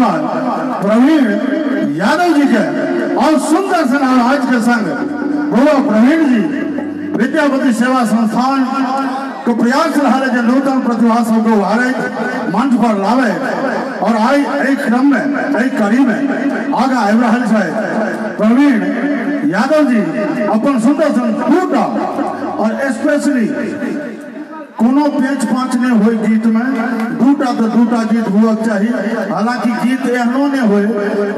नौजवान प्रवीण यादव जी के और सुंदर से आज के संग गुरु प्रवीण जी विद्यापति सेवा संस्थान को प्रयास रहा है जो नूतन प्रतिभा सबको उभारे मंच पर लावे और आई एक क्रम में एक कड़ी में आगे आ रहा है प्रवीण यादव जी अपन सुंदर टूटा और स्पेशली कोनो पेच पाँच ने हो गीत में दूटा तो दूटा गीत हुआ चाहिए। हालांकि गीत एहनो ने हो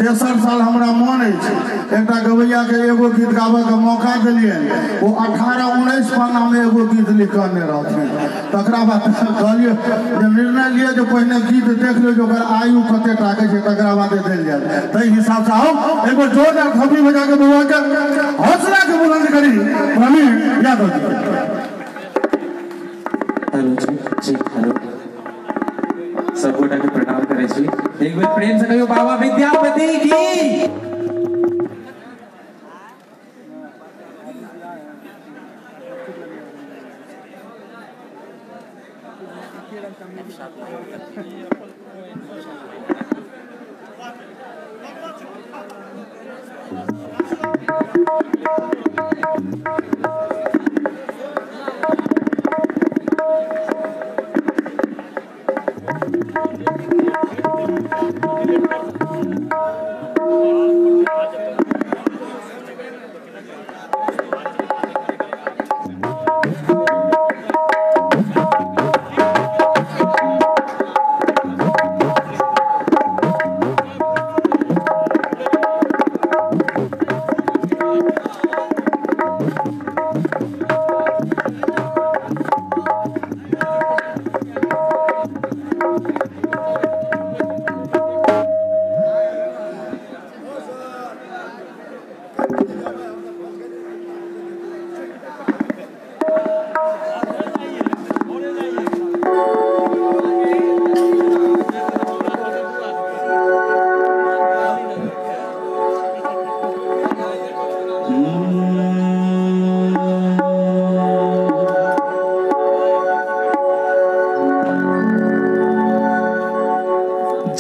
तेसर साल हमारा मन एक गवैया के एगो गीत गावे के मौका दिलिए वो 18-19 पन्ना में एगो गीत लिखने रहते तकरा बाद कहलिए निर्णय लिए जो पहले गीत देख लो जो आयु कते टाके तकरा बाद दिल जाए तई हिसाब से आओ एगो जोरदार थपड़ी बजा के बुआ के हौसला के बुलंद करी प्रवीण यादव जी। हेलो जी हेलो सब गोटा के प्रणाम करे छी एक बार प्रेम से कहियो बाबा विद्यापति की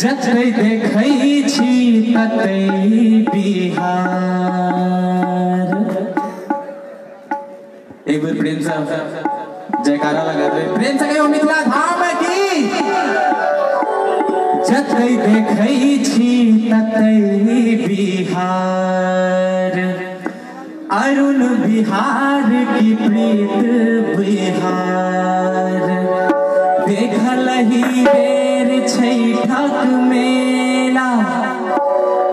जतै देखै छी ततै बिहार। एक बार प्रेम से जयकारा लगा दे प्रेम से कहियो मिथिला धाम की जतै देखै छी ततै बिहार अरुण बिहार की प्रीत बिहार देखल ही बेर छैठक मेला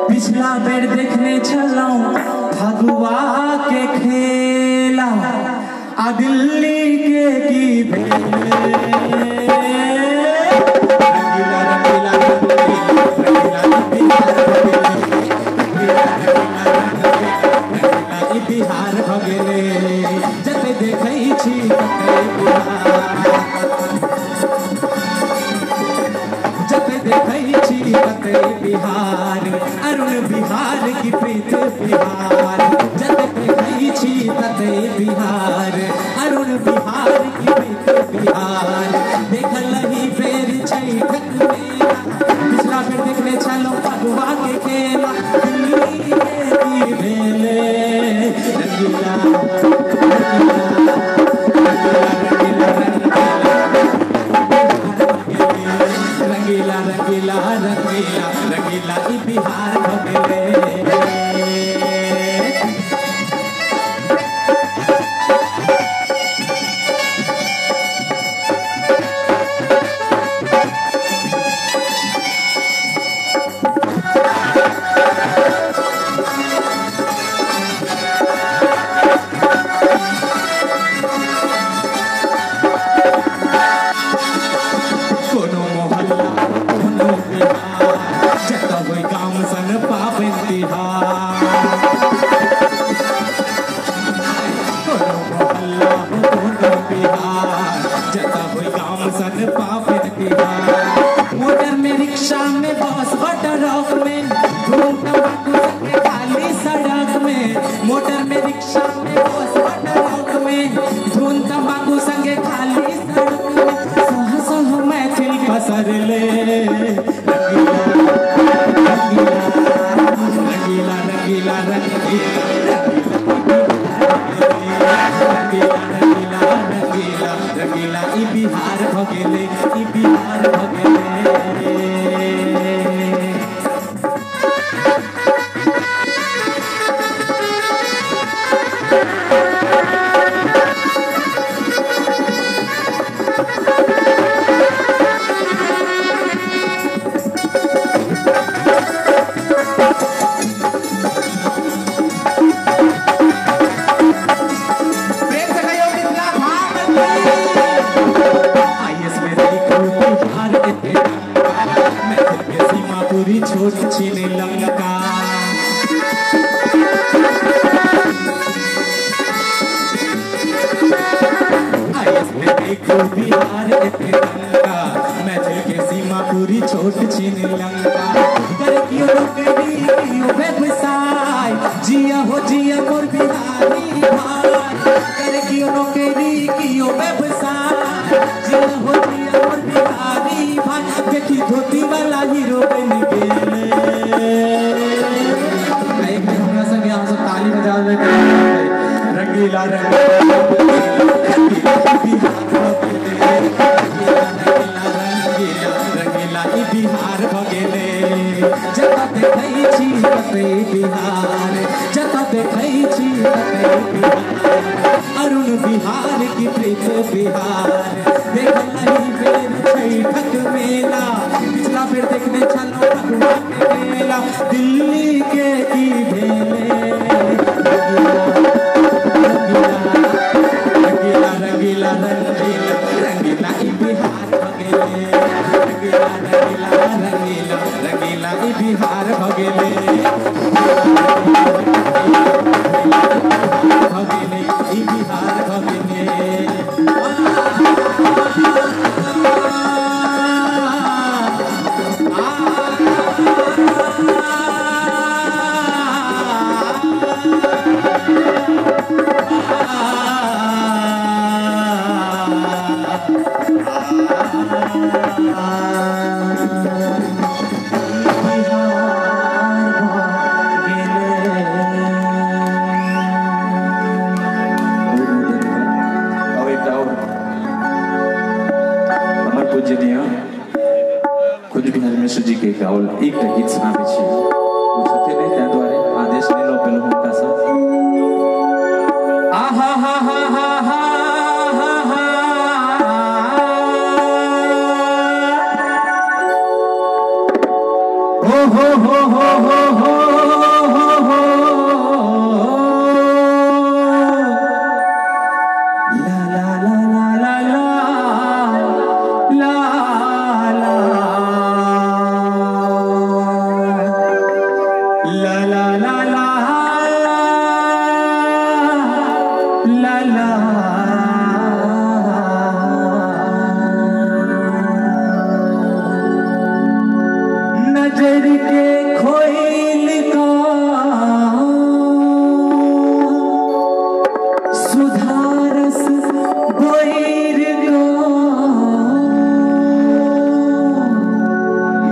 पिछला बेर देखने छलौं फगुआ के खेला आ दिल्ली के की बिहार भगेले जते देखै छी तते बिहार अरुण बिहार की प्रीत बिहार जते देखै छी तते बिहार अरुण बिहार की प्रीत बिहार देखल ही फेर छैठक मेला पिछला बेर देखले छलौं फगुआ के खेला दिल्ली के की भेले रंगीला रंगीला रंगीला रंगीला रंगीला बिहार भगले मोटर में रिक्शा में बस बटरक में धूम तंबाकू संगे खाली सड़क में मोटर में रिक्शा में बस बटरक में धूम तंबाकू संगे खाली सड़क में सह सह मैथिल पसरले रंगीला रंगीला रंगीला ई बिहार भगेले ई बिहार भगेले छोट छीने लंका देखो बिहार लंका मैथिल के सीमा पूरी छोट छीने लंका व्यवसाय जिया हो जिया मोर बिहारी भाई करे कियो नौकरी कियो व्यवसाय जिया हो जिया मोर बिहारी भाई देखी धोती वाला हीरो बन गेले एक दिन हमरा सब यहाँ सब ताली बजावे रंगीला रंगीला ई बिहार भगेले जता देखै छी तते बिहार जता देखै छी तते बिहार अरुण बिहार की प्रीत बिहार देखलही बेर छैठक मेला पिछला बेर देखने चलो भगवान के मेला दिल्ली के की भेले रंगीला रंगीला रंगीला रंगीला ई बिहार भगेले रंगीला रंगीला रंगीला रंगीला ई बिहार भगेले भगेले ई बिहार भगेले गाउल एक गीत सुनाबे छी ओ छथे नै तै द्वारे आदेश नै लो पेलो हुनका सँ आहा हा हा हा हा हा ओ हो हो हो हो हो हो ला ला ला ला ला ला नजर के खोइल का सुधारस बोइर का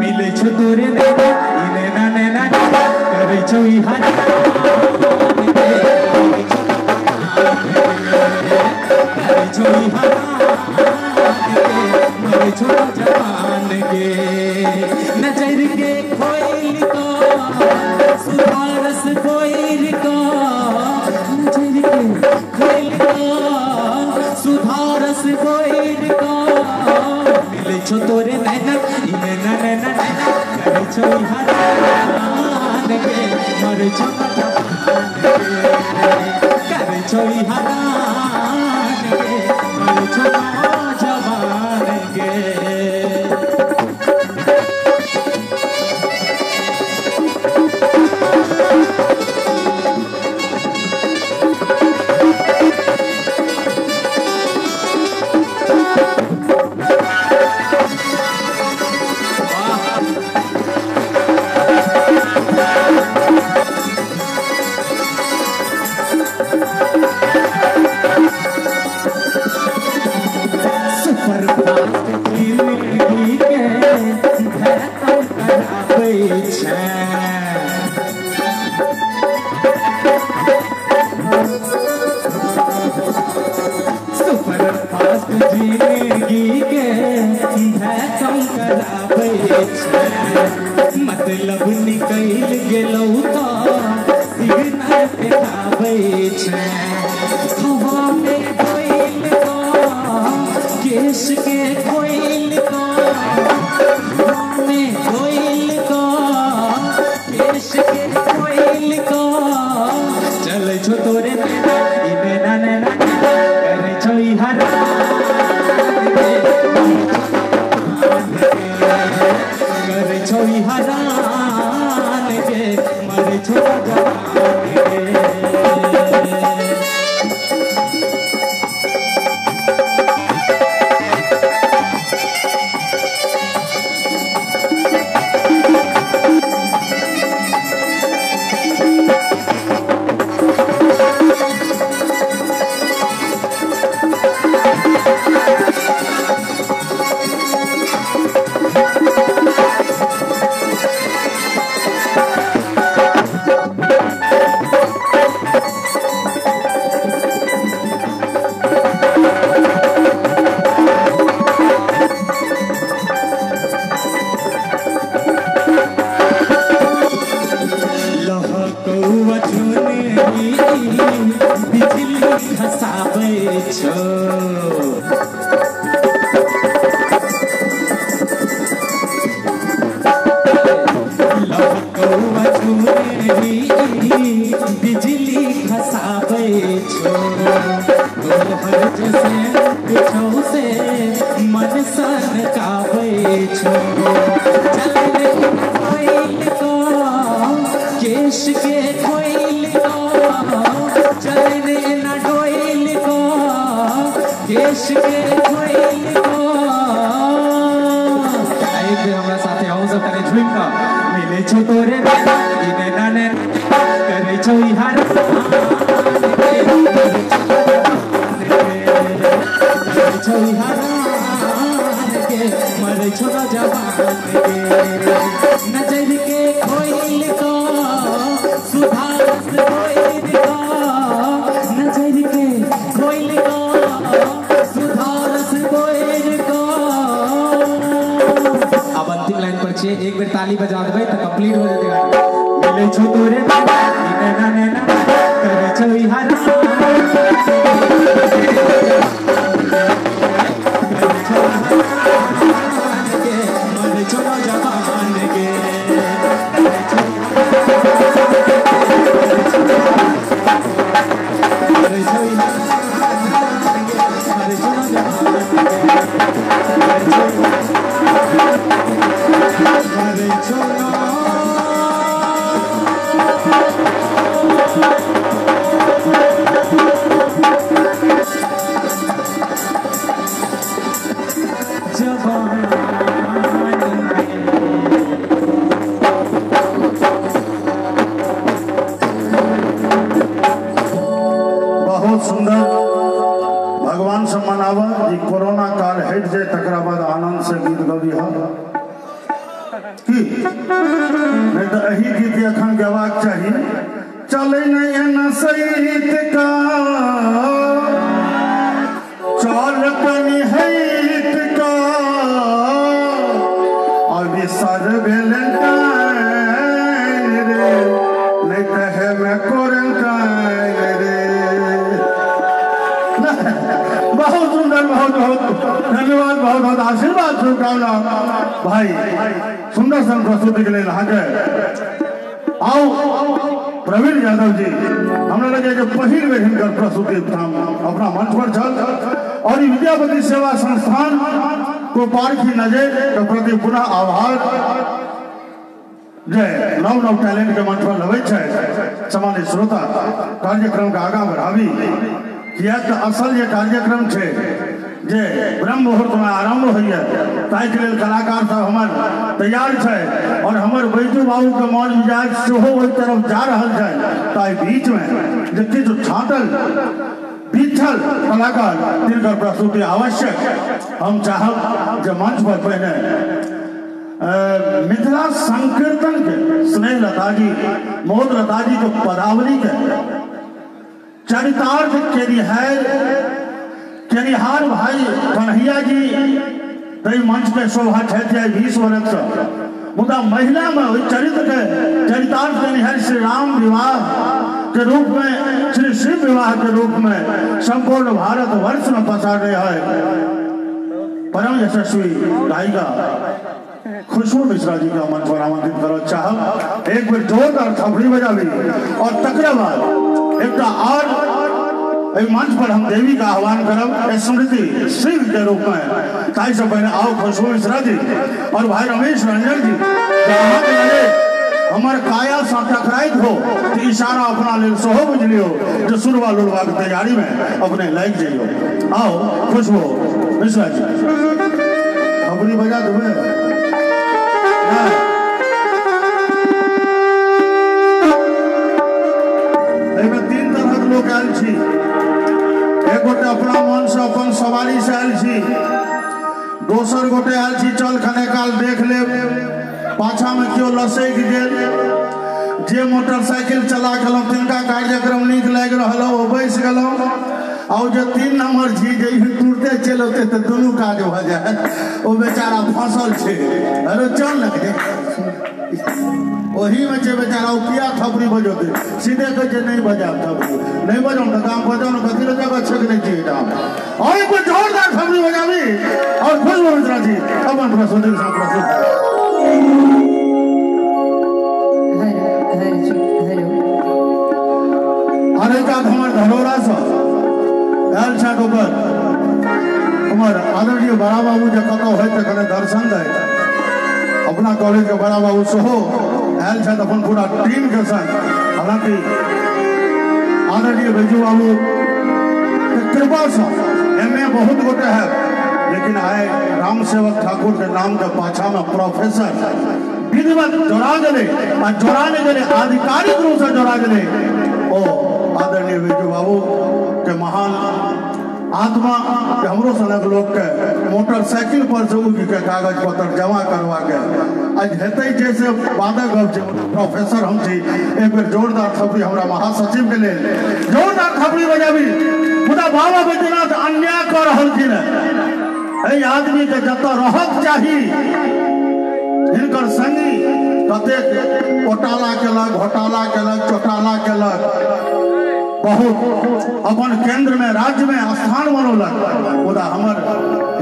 मिले छो तोरे नैना इने ना नैना करे छो ई हाथ करे छो ई हाथ करे छो जवान के नजर के खोइल को सुधारस कोइल को नजर के खोइल को सुधारस कोइल को मिले छो तोरे नैना इने ना नैना करे छो हरान के मर छो करे छो हरान के मर छो जवान के कराबै छै मतलब निकल गेलौ तऽ सिग्नल देखाबै छै हवा में कोइल केश के कोइल हवा में कोइल केश के कोइल चल छो तोरे नैना नैना करे छो हरा करे छो हरान के मरे छो बिजली खसाबै छो तोहर जैसे से मन सन काबै छो चल कोइल केश के कोइल चल न डोइल केश के कोइल हमरा साथे हम सब करे झुम का मिले छो तोरे नैना नैना करे छो हर छो हरान के मरे छो जवान के नजर के खोइल सुधारस खोइल नजर के खोइल सुधारस खोइल अब अंतिम लाइन पर छे एक बेर ताली बजा देबै त कंप्लीट हो जेतै मिले छो तोरे नैना नैना करे छो कोरोना काल हट जाए तकरा बाद आनंद से गीत गबी की नहीं तो यही गीत अखन गवाक चाहिए चले नहीं सहित का चल कनी हित का अभी सर वेलेंटाइन रे नहीं तो है मैं क्वारंटाइन रे बहुत सुंदर बहुत बहुत धन्यवाद बहुत बहुत आशीर्वाद शुभकामना भाई सुंदर सन प्रस्तुति के लिए आओ प्रवीण यादव जी हमरा लगे कि पहिल बेर हिनकर प्रस्तुति अपना मंच पर चल और विद्यापति सेवा संस्थान को पारखी नजर के प्रति पुनः आभार जय नव नव टैलेंट के मंच पर लगे सामान्य श्रोता कार्यक्रम का आगा बढ़ावी किया तो असल ये कार्यक्रम छे जे ब्रह्म मुहूर्त में आरंभ होइए ताहि के लेल कलाकार सब हमर तैयार छे और हमर बैजू बाबू के मन मिजाज सेहो ओहि तरफ जा रहल छे ताहि बीच में जे किछु छाटल बिछल कलाकार तिनकर प्रस्तुति आवश्यक हम चाहब जे मंच पर पहिने मिथिला संकीर्तन के स्नेह लता जी मोद लता जी के पदावली के चरितार्थ केनिहार भाई कन्हैया जी तई मंच पे शोभा ठहर जाए 20 वर्ष मुदा महिला में चरित्र के चरितार्थ के श्री राम विवाह के रूप में श्री शिव विवाह के रूप में संपूर्ण भारत वर्ष में पसार रहे हैं परम यशस्वी गायिका खुशबू मिश्रा जी का मंच पर आमंत्रित करो चाह एक बार जोरदार थपड़ी बजा ली और तकरे बाद एक और मंच पर हम देवी का आह्वान करब स्मृति शिव के रूप में ताई से पहले आओ खुशबू मिश्रा जी और भाई रमेश रंजन जी हमारे काया से टकराइत हो तो इशारा अपना ले सोहो बुझली हो जो सुरवा लुलवा की तैयारी में अपने लाइक जाइयो आओ खुशबू मिश्रा जी खबरी बजा तुम्हें तीन तरह के लोग आयल छी एक गोटे अपना मन से अपन सवारी से आयल छी दोसर गोटे आयल छी चल खने काल देख ले पाछा में क्यों लसैक गेल जे मोटरसाइकिल चला गेलौं तिनका कार्यक्रम नीक लाग रहल ओ बैस गेलौं और जो 3 नंबर छी जे तुरते चल होते तो दोनों काज भ जाए ओ बेचारा फंसल छे अरे चल लग वही में जे बेचारा किया थपड़ी बजोते सीधे कह जे नहीं बजा थपड़ी नहीं बजाऊं तो काम बजाऊं कथी जगह छक नहीं चाहिए दाम और एक जोरदार थपड़ी बजावी और खुशबू मिश्रा जी अपन प्रस्तुति के साथ प्रस्तुत अरे का हमार धरोरा से आयल छा ऊपर हमार आदरणीय बड़ा बाबू जे कतो है त कने दर्शन दे अपना कॉलेज के बड़ा बाबू सोहो आयल छा अपन पूरा टीम के संग हालांकि आदरणीय बैजू बाबू के कृपा से एमए बहुत गोटे है लेकिन आए राम सेवक ठाकुर के नाम के पाछा में प्रोफेसर विधिवत जोड़ा गए और जोड़ाने गए आधिकारिक रूप से जोड़ा गए ओ आदरणीय बैजू बाबू के महान आत्मा के हमरो सनक लोग के मोटरसाइकिल पर से उठ के कागज पत्र जमा करवा के आज हेतै जैसे वादक प्रोफेसर हम छी एक बेर जोरदार थपड़ी हमरा महासचिव के लेल जोरदार थपड़ी बजाबी मुदा बाबा बैद्यनाथ अन्याय कर रहल छी ए आदमी के जत रहत चाही हिनकर संगी कतेक घोटाला केलक चोटाला केलक बहुत अपन केंद्र में राज्य में स्थान बनौलक मुदा हमर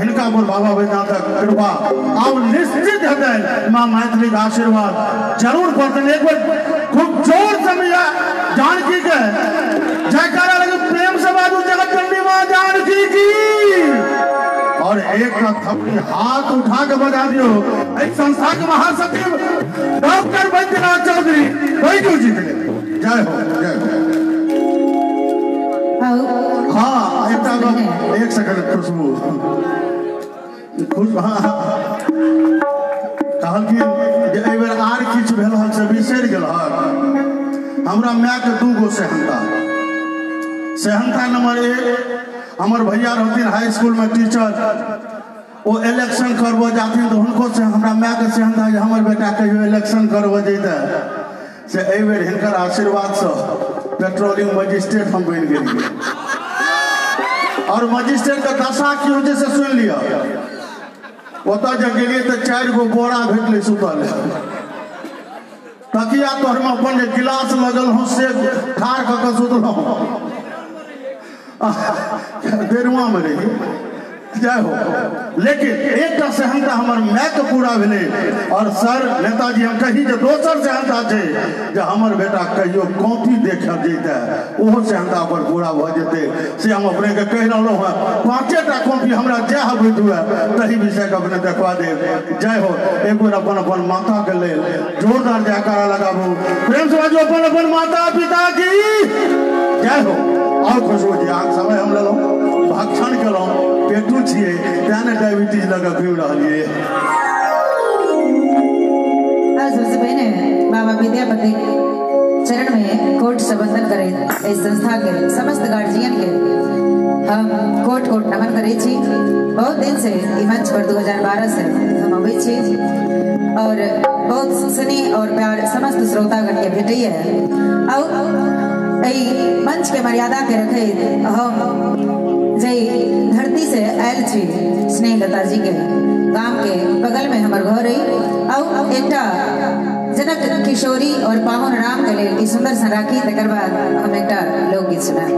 हिनका पर बाबा बैद्यनाथक कृपा आब निश्चित हेतै मां मैथिली का आशीर्वाद जरूर पड़तन एक बार खूब जोर से मिला जानकी के जयकारा लगे प्रेम से बाजू जगत चंडी मां जानकी की और एक थपड़ी हाथ उठा के बजा दियो एक संस्था के महासचिव डॉक्टर बैद्यनाथ चौधरी बैजू जी के जय हो हाँ एक सेकंड खुशबू कहल कि आर किछ भेल से बिसरि गेल हमरा माय के 2 गो सेहनता नंबर 1 हमर भैया रहथिन हाई स्कूल में टीचर वो इलेक्शन करबो जाथिन तो हुनको से हमरा माय के सेहनता हमर बेटा कहियो इलेक्शन करबो जैते से एहि बेर हिनकर आशीर्वाद से पेट्रोलिंग मजिस्ट्रेट हम बन गेलिए और मजिस्ट्रेट का दशा की वजह से सुन लिया ओत जब गेलिए तो 4 गो बोरा भेटले सुतल तकिया तो हम अपन गिलास लगल हूँ से ठार कऽ सुतल देरुआ में रही जय हो लेकिन एक सेहनता हमार माय के पूरा भेले और सर नेताजी हम कही जो दोसर सेहनता है जो हमर बेटा कहियो कॉपी देख जेते ओहो सेहनता पर पूरा भ जेते से हम अपने के कह रहलो है 5टा कॉपी हमरा जे हबैत हुए तही विषय के अपने देखवा दे जय हो एक बार अपन माता के लेल जोरदार जयकारा लगाबू प्रेम से बाजू अपन माता पिता की जय हो आओ खुशबू जी आग समय हम लेलो भक्षण केलो पेटू छिए त्याने डायबिटीज लगा फिर रहलिए सबसे पहले बाबा विद्यापति चरण में कोट से वंदन करे इस संस्था के समस्त गार्जियन के हम कोट नमन करे छी बहुत दिन से मंच पर 2012 से हम अबै छी और बहुत स्नेह और प्यार समस्त श्रोतागण के भेटै है और मंच के मर्यादा के रखे हम जय धरती से आयल छी स्नेहलता जी के गांव के बगल में हमार घर है और एकटा जनक किशोरी और पावन राम के लेल की सुंदर सा राखी तकर बाद हम एकटा लोकगीत सुना।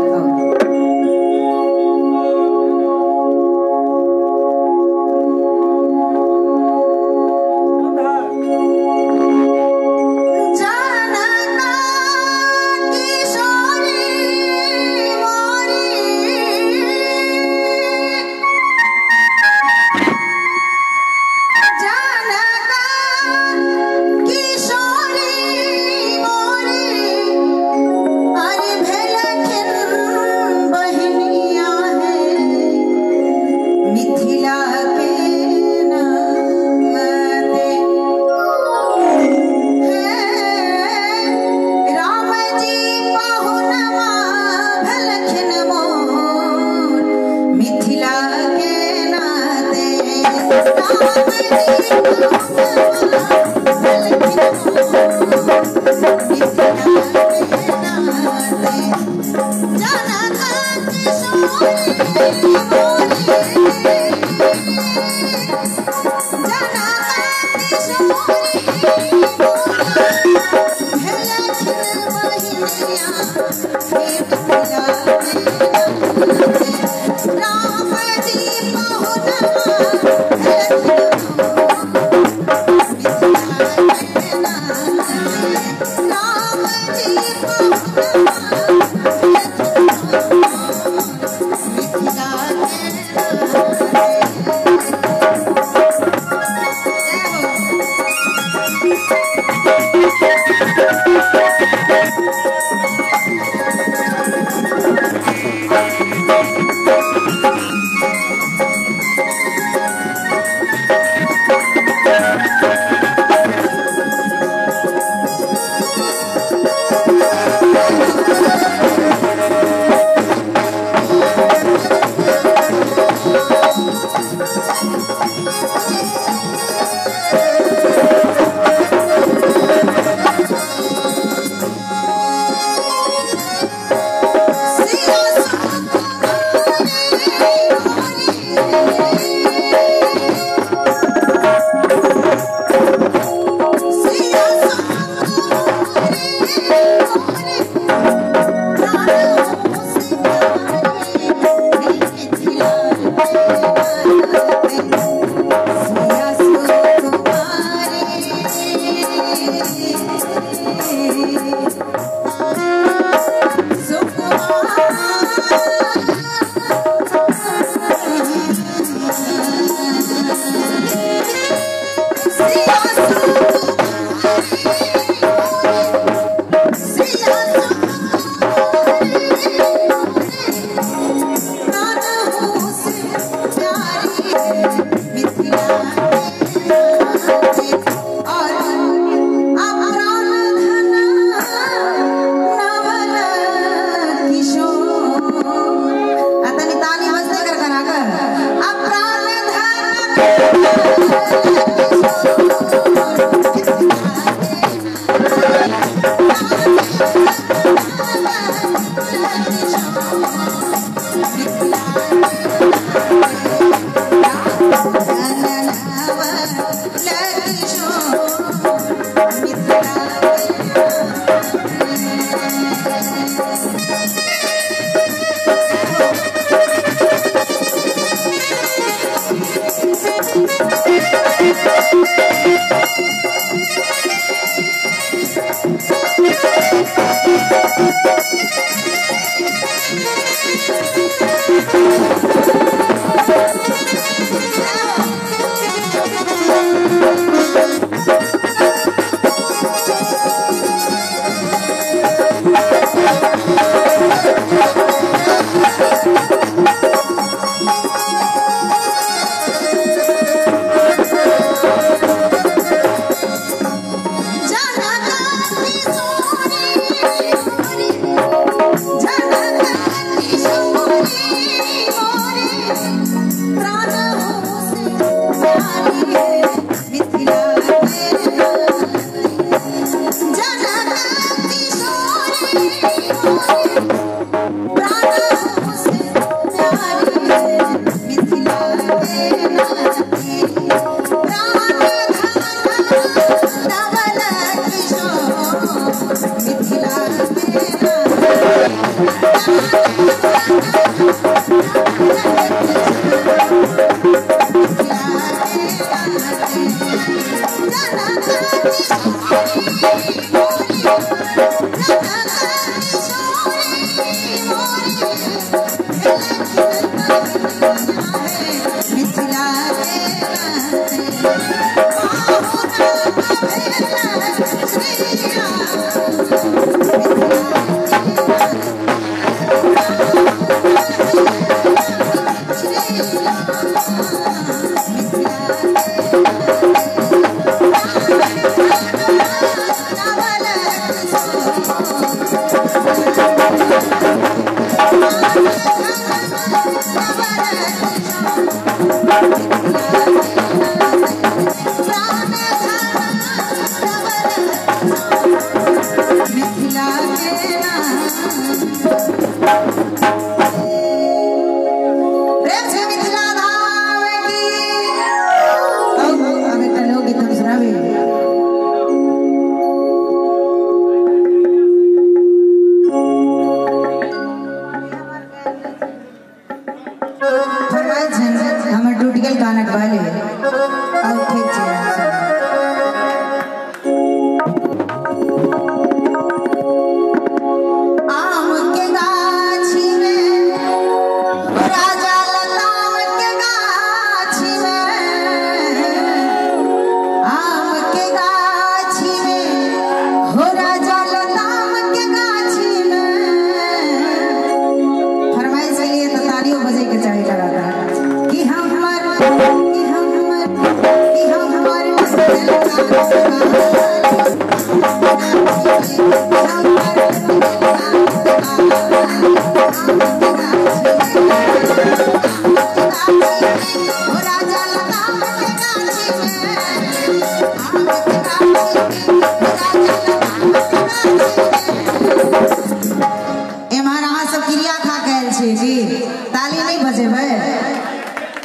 ताली नहीं बजेबे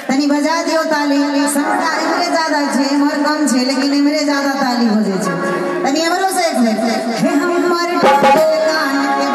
तनी बजा दियो ताली सबका इमरे ज्यादा छे हमर कम छे लेकिन इमरे ज्यादा ताली बजे छे तनी हमरो से एक ले हे हमर कान के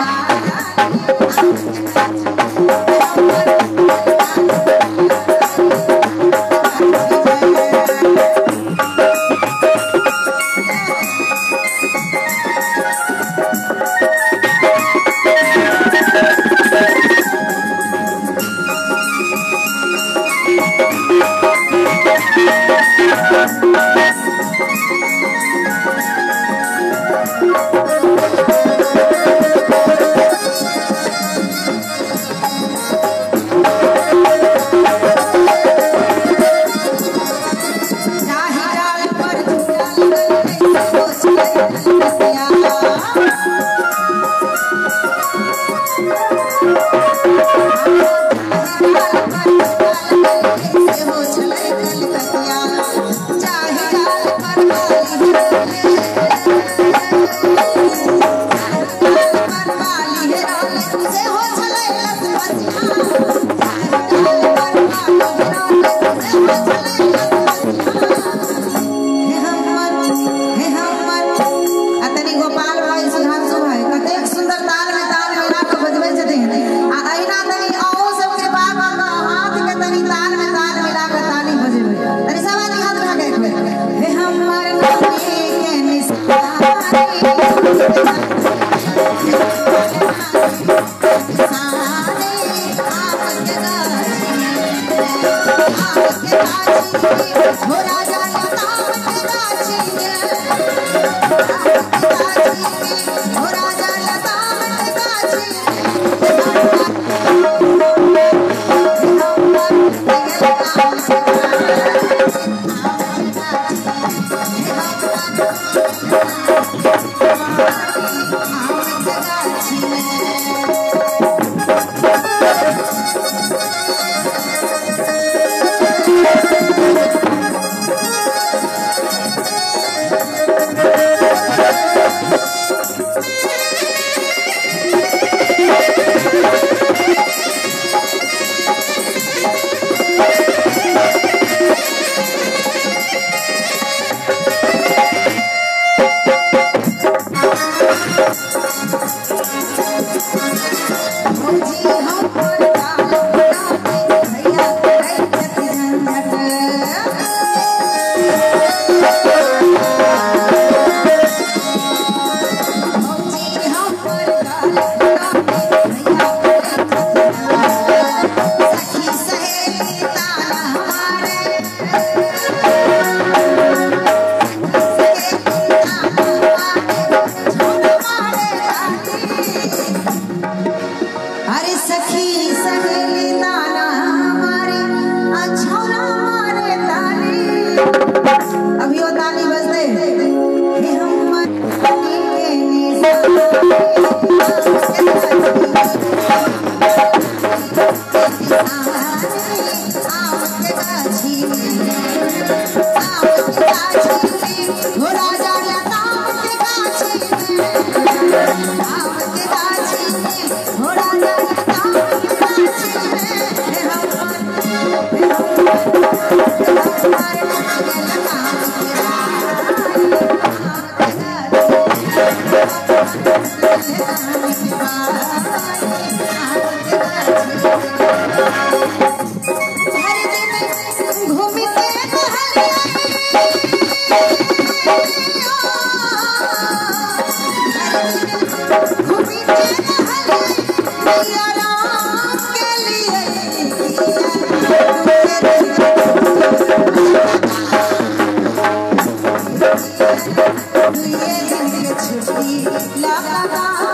छुट्टी लगा